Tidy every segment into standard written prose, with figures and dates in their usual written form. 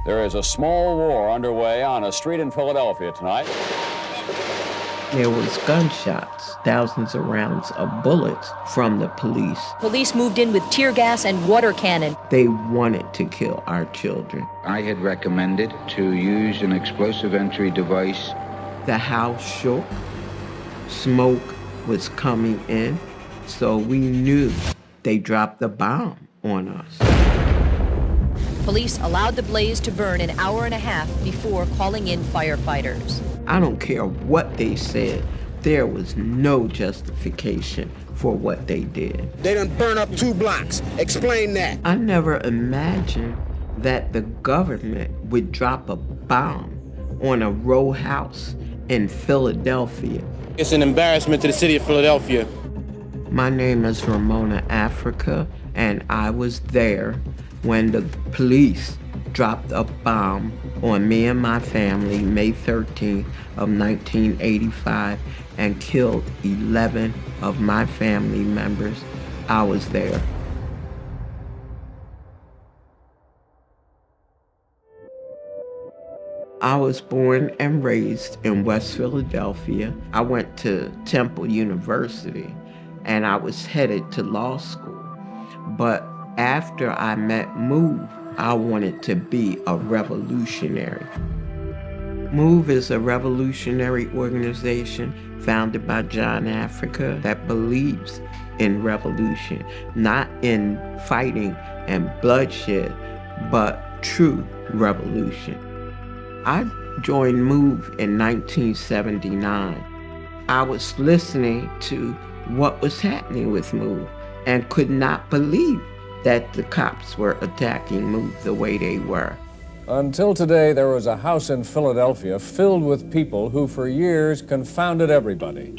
There is a small war underway on a street in Philadelphia tonight. There was gunshots, thousands of rounds of bullets from the police. Police moved in with tear gas and water cannon. They wanted to kill our children. I had recommended to use an explosive entry device. The house shook. Smoke was coming in, so we knew they dropped a bomb on us. Police allowed the blaze to burn an hour and a half before calling in firefighters. I don't care what they said. There was no justification for what they did. They done burn up 2 blocks. Explain that. I never imagined that the government would drop a bomb on a row house in Philadelphia. It's an embarrassment to the city of Philadelphia. My name is Ramona Africa, and I was there when the police dropped a bomb on me and my family May 13th of 1985 and killed 11 of my family members. I was there. I was born and raised in West Philadelphia. I went to Temple University and I was headed to law school. But after I met MOVE, I wanted to be a revolutionary. MOVE is a revolutionary organization founded by John Africa that believes in revolution, not in fighting and bloodshed, but true revolution. I joined MOVE in 1979. I was listening to what was happening with MOVE and could not believe that the cops were attacking MOVE the way they were. Until today, there was a house in Philadelphia filled with people who for years confounded everybody.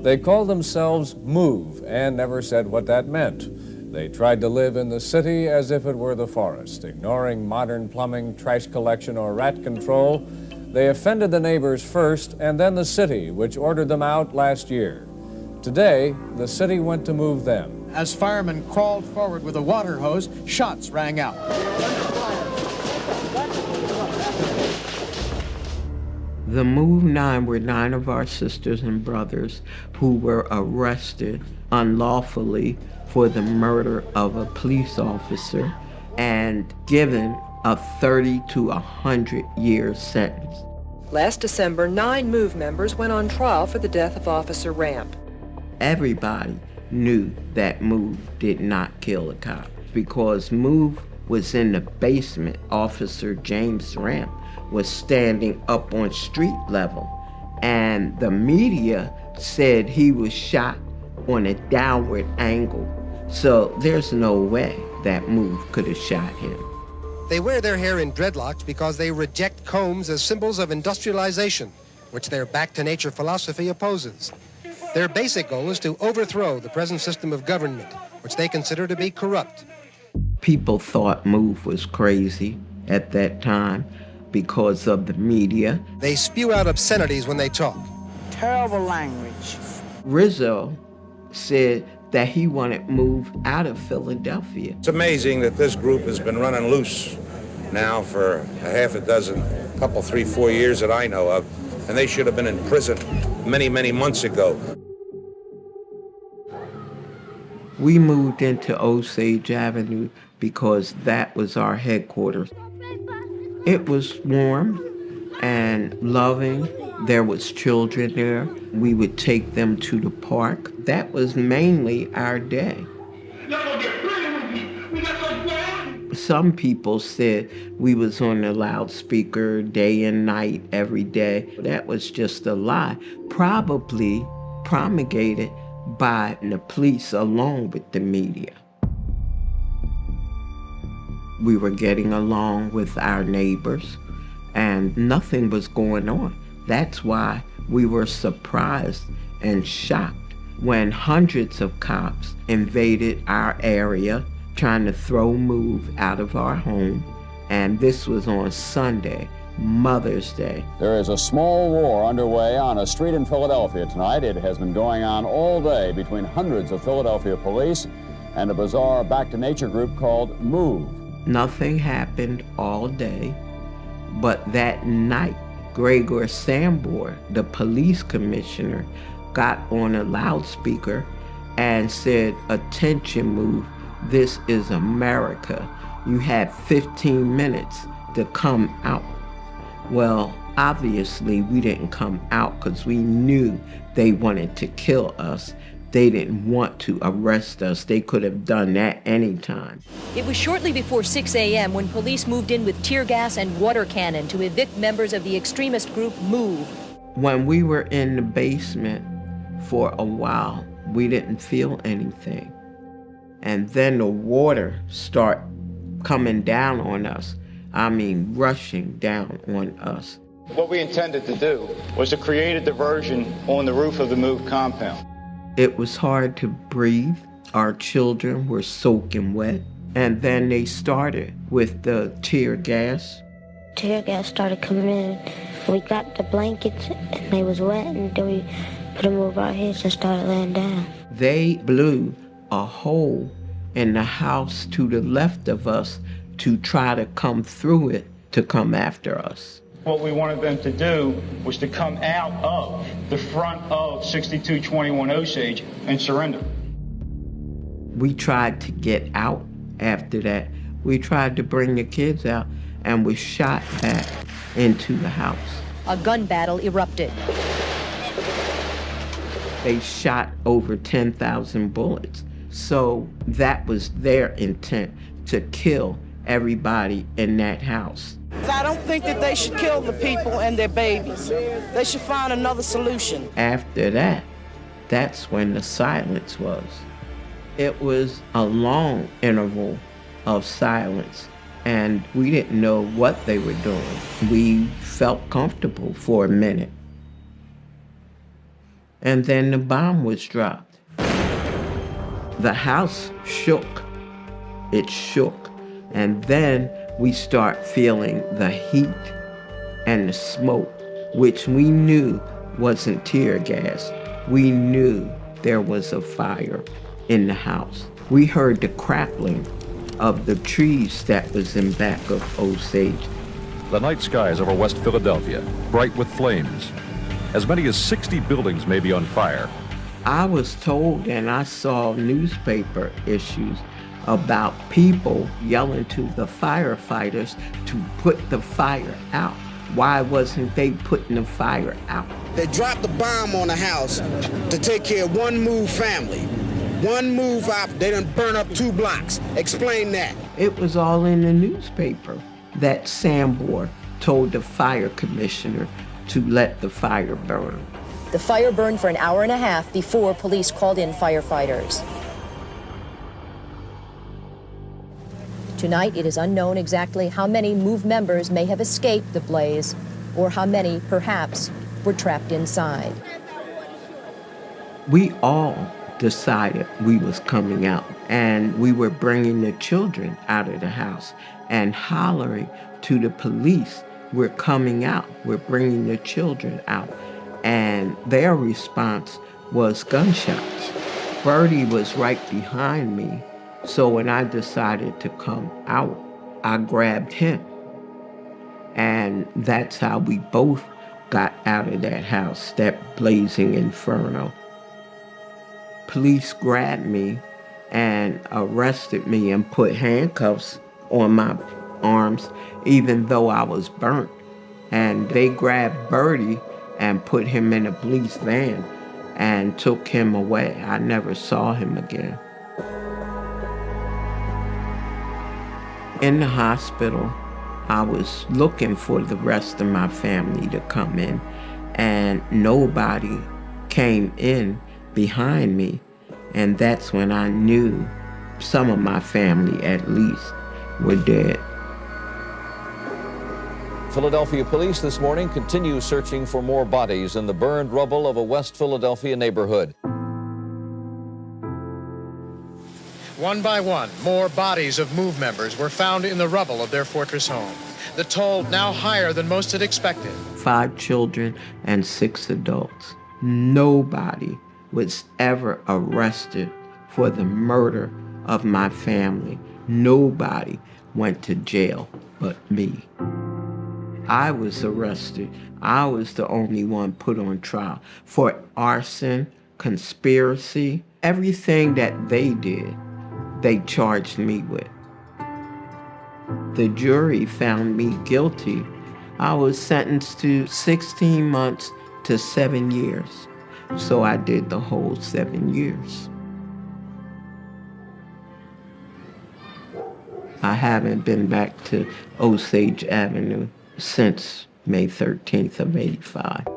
They called themselves MOVE and never said what that meant. They tried to live in the city as if it were the forest, ignoring modern plumbing, trash collection, or rat control. They offended the neighbors first and then the city, which ordered them out last year. Today, the city went to move them. As firemen crawled forward with a water hose, shots rang out. The MOVE 9 were 9 of our sisters and brothers who were arrested unlawfully for the murder of a police officer and given a 30 to 100 year sentence. Last December, 9 MOVE members went on trial for the death of Officer Ramp. Everybody knew that MOVE did not kill a cop because MOVE was in the basement. Officer James Ramp was standing up on street level, and the media said he was shot on a downward angle. So there's no way that MOVE could have shot him. They wear their hair in dreadlocks because they reject combs as symbols of industrialization, which their back-to-nature philosophy opposes. Their basic goal is to overthrow the present system of government, which they consider to be corrupt. People thought MOVE was crazy at that time because of the media. They spew out obscenities when they talk. Terrible language. Rizzo said that he wanted MOVE out of Philadelphia. It's amazing that this group has been running loose now for a half a dozen, couple, 3, 4 years that I know of, and they should have been in prison many, many months ago. We moved into Osage Avenue because that was our headquarters. It was warm and loving. There was children there. We would take them to the park. That was mainly our day. Some people said we was on the loudspeaker day and night, every day. That was just a lie, probably promulgated by the police along with the media. We were getting along with our neighbors and nothing was going on. That's why we were surprised and shocked when hundreds of cops invaded our area trying to throw MOVE out of our home. And this was on Sunday, Mother's Day. There is a small war underway on a street in Philadelphia tonight. It has been going on all day between hundreds of Philadelphia police and a bizarre back-to-nature group called MOVE. Nothing happened all day. But that night, Gregor Sambour, the police commissioner, got on a loudspeaker and said, "Attention, MOVE, this is America. You have 15 minutes to come out." Well, obviously we didn't come out because we knew they wanted to kill us. They didn't want to arrest us. They could have done that anytime. It was shortly before 6 a.m. when police moved in with tear gas and water cannon to evict members of the extremist group MOVE. When we were in the basement for a while, we didn't feel anything. And then the water started coming down on us. I mean, rushing down on us. What we intended to do was to create a diversion on the roof of the MOVE compound. It was hard to breathe. Our children were soaking wet. And then they started with the tear gas. Tear gas started coming in. We got the blankets and they was wet, and then we put them over our heads and started laying down. They blew a hole in the house to the left of us to try to come through it to come after us. What we wanted them to do was to come out of the front of 6221 Osage and surrender. We tried to get out after that. We tried to bring the kids out and was shot back into the house. A gun battle erupted. They shot over 10,000 bullets. So that was their intent, to kill everybody in that house. I don't think that they should kill the people and their babies. They should find another solution. After that, that's when the silence was. It was a long interval of silence, and we didn't know what they were doing. We felt comfortable for a minute. And then the bomb was dropped. The house shook. It shook. And then we start feeling the heat and the smoke, which we knew wasn't tear gas. We knew there was a fire in the house. We heard the crackling of the trees that was in back of Osage. The night skies over West Philadelphia, bright with flames. As many as 60 buildings may be on fire. I was told, and I saw newspaper issues about people yelling to the firefighters to put the fire out. Why wasn't they putting the fire out? They dropped the bomb on the house to take care of one MOVE family. One MOVE out, they done burn up 2 blocks. Explain that. It was all in the newspaper that Sambour told the fire commissioner to let the fire burn. The fire burned for an hour and a half before police called in firefighters. Tonight, it is unknown exactly how many MOVE members may have escaped the blaze, or how many, perhaps, were trapped inside. We all decided we was coming out, and we were bringing the children out of the house and hollering to the police, "We're coming out, we're bringing the children out." And their response was gunshots. Bertie was right behind me, so when I decided to come out, I grabbed him. And that's how we both got out of that house, that blazing inferno. Police grabbed me and arrested me and put handcuffs on my arms, even though I was burnt. And they grabbed Bertie and put him in a police van and took him away. I never saw him again. In the hospital, I was looking for the rest of my family to come in, and nobody came in behind me. And that's when I knew some of my family, at least, were dead. Philadelphia police this morning continue searching for more bodies in the burned rubble of a West Philadelphia neighborhood. One by one, more bodies of MOVE members were found in the rubble of their fortress home. The toll now higher than most had expected. 5 children and 6 adults. Nobody was ever arrested for the murder of my family. Nobody went to jail but me. I was arrested. I was the only one put on trial for arson, conspiracy, everything that they did, they charged me with. The jury found me guilty. I was sentenced to 16 months to 7 years. So I did the whole 7 years. I haven't been back to Osage Avenue since May 13th of '85.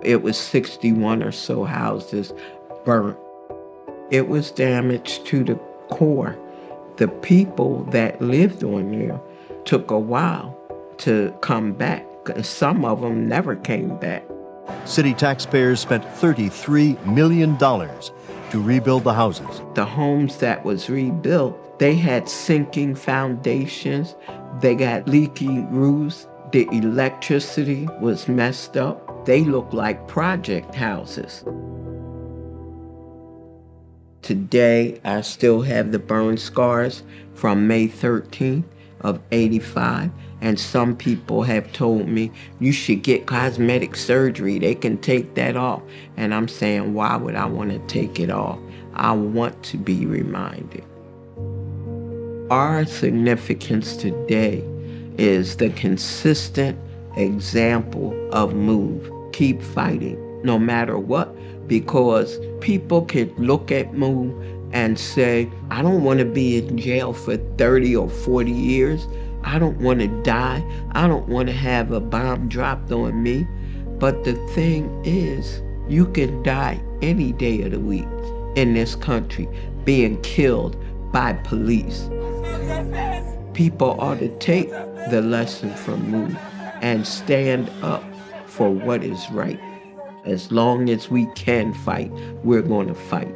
It was 61 or so houses burnt. It was damaged to the core. The people that lived on there took a while to come back. Some of them never came back. City taxpayers spent $33 million to rebuild the houses. The homes that was rebuilt, they had sinking foundations. They got leaky roofs. The electricity was messed up. They looked like project houses. Today, I still have the burn scars from May 13th of '85, and some people have told me, you should get cosmetic surgery. They can take that off. And I'm saying, why would I want to take it off? I want to be reminded. Our significance today is the consistent example of MOVE. Keep fighting, no matter what, because people can look at MOVE and say, I don't want to be in jail for 30 or 40 years. I don't want to die. I don't want to have a bomb dropped on me. But the thing is, you can die any day of the week in this country being killed by police. People ought to take the lesson from MOVE and stand up for what is right. As long as we can fight, we're going to fight.